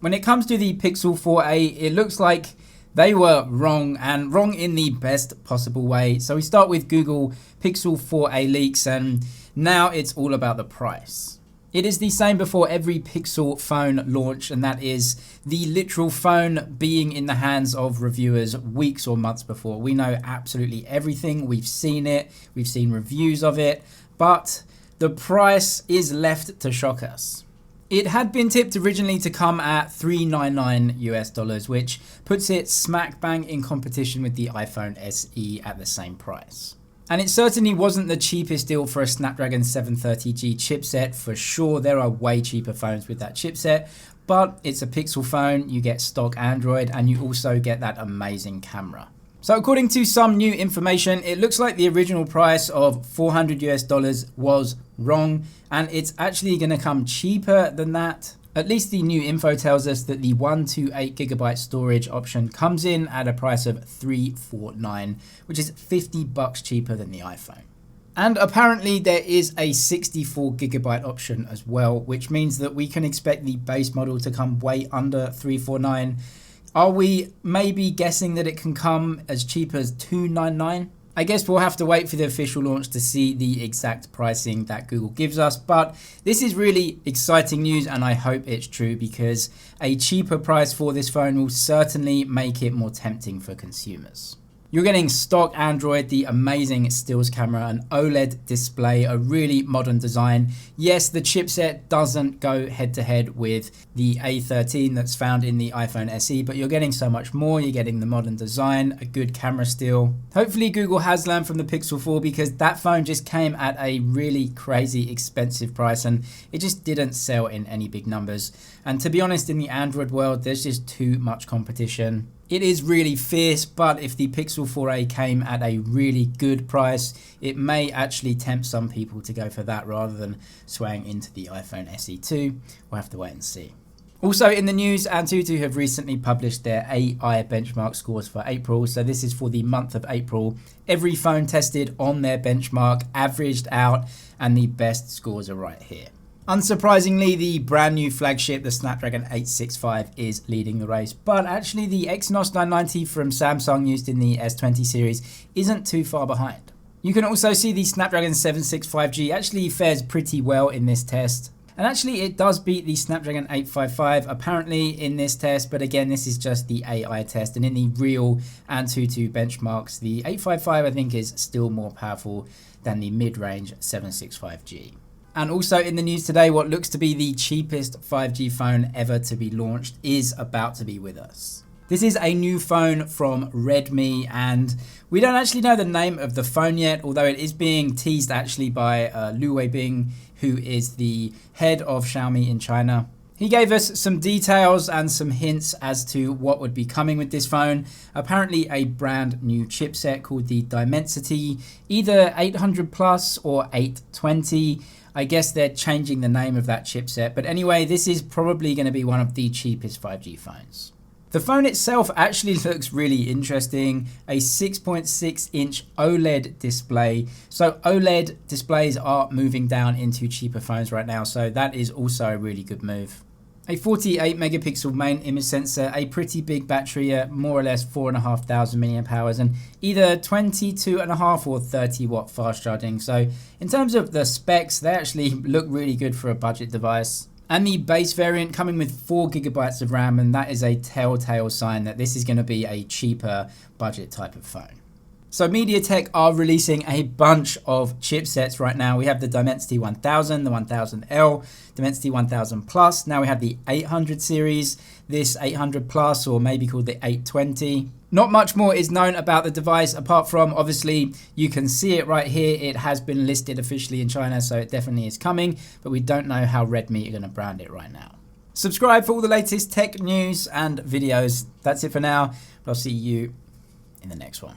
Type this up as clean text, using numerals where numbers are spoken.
When it comes to the Pixel 4a, it looks like they were wrong, and wrong in the best possible way. So we start with Google Pixel 4a leaks, and now it's all about the price. It is the same before every Pixel phone launch, and that is the literal phone being in the hands of reviewers weeks or months before. We know absolutely everything. We've seen it. We've seen reviews of it, but the price is left to shock us. It had been tipped originally to come at $399 US, which puts it smack bang in competition with the iPhone SE at the same price. And it certainly wasn't the cheapest deal for a Snapdragon 730G chipset. For sure, there are way cheaper phones with that chipset, but it's a Pixel phone, you get stock Android, and you also get that amazing camera. So according to some new information, it looks like the original price of $400 US was wrong, and it's actually going to come cheaper than that. At least the new info tells us that the 1 to 8 gigabyte storage option comes in at a price of $349, which is $50 cheaper than the iPhone. And apparently there is a 64 gigabyte option as well, which means that we can expect the base model to come way under $349. Are we maybe guessing that it can come as cheap as $299? I guess we'll have to wait for the official launch to see the exact pricing that Google gives us, but this is really exciting news, and I hope it's true, because a cheaper price for this phone will certainly make it more tempting for consumers. You're getting stock Android, the amazing stills camera, an OLED display, a really modern design. Yes, the chipset doesn't go head to head with the A13 that's found in the iPhone SE, but you're getting so much more. You're getting the modern design, a good camera still. Hopefully Google has learned from the Pixel 4, because that phone just came at a really crazy expensive price and it just didn't sell in any big numbers. And to be honest, in the Android world, there's just too much competition. It is really fierce, but if the Pixel 4a came at a really good price, it may actually tempt some people to go for that rather than swaying into the iPhone SE2. We'll have to wait and see. Also in the news, Antutu have recently published their AI benchmark scores for April. So this is for the month of April. Every phone tested on their benchmark averaged out, and the best scores are right here. Unsurprisingly, the brand new flagship, the Snapdragon 865, is leading the race, but actually the Exynos 990 from Samsung used in the S20 series isn't too far behind. You can also see the Snapdragon 765G actually fares pretty well in this test. And actually it does beat the Snapdragon 855 apparently in this test, but again, this is just the AI test, and in the real Antutu benchmarks, the 855 I think is still more powerful than the mid-range 765G. And also in the news today, what looks to be the cheapest 5G phone ever to be launched is about to be with us. This is a new phone from Redmi, and we don't actually know the name of the phone yet, although it is being teased actually by Lu Weibing, who is the head of Xiaomi in China. He gave us some details and some hints as to what would be coming with this phone. Apparently a brand new chipset called the Dimensity, either 800 plus or 820. I guess they're changing the name of that chipset, but anyway, this is probably going to be one of the cheapest 5G phones. The phone itself actually looks really interesting, a 6.6 inch OLED display. So OLED displays are moving down into cheaper phones right now, so that is also a really good move. A 48 megapixel main image sensor, a pretty big battery at more or less 4,500 milliamp hours, and either 22.5 or 30 watt fast charging. So in terms of the specs, they actually look really good for a budget device. And the base variant coming with 4 gigabytes of RAM, and that is a telltale sign that this is going to be a cheaper budget type of phone. So MediaTek are releasing a bunch of chipsets right now. We have the Dimensity 1000, the 1000L, Dimensity 1000 Plus. Now we have the 800 series, this 800 Plus, or maybe called the 820. Not much more is known about the device apart from, obviously, you can see it right here. It has been listed officially in China, so it definitely is coming, but we don't know how Redmi are going to brand it right now. Subscribe for all the latest tech news and videos. That's it for now. I'll see you in the next one.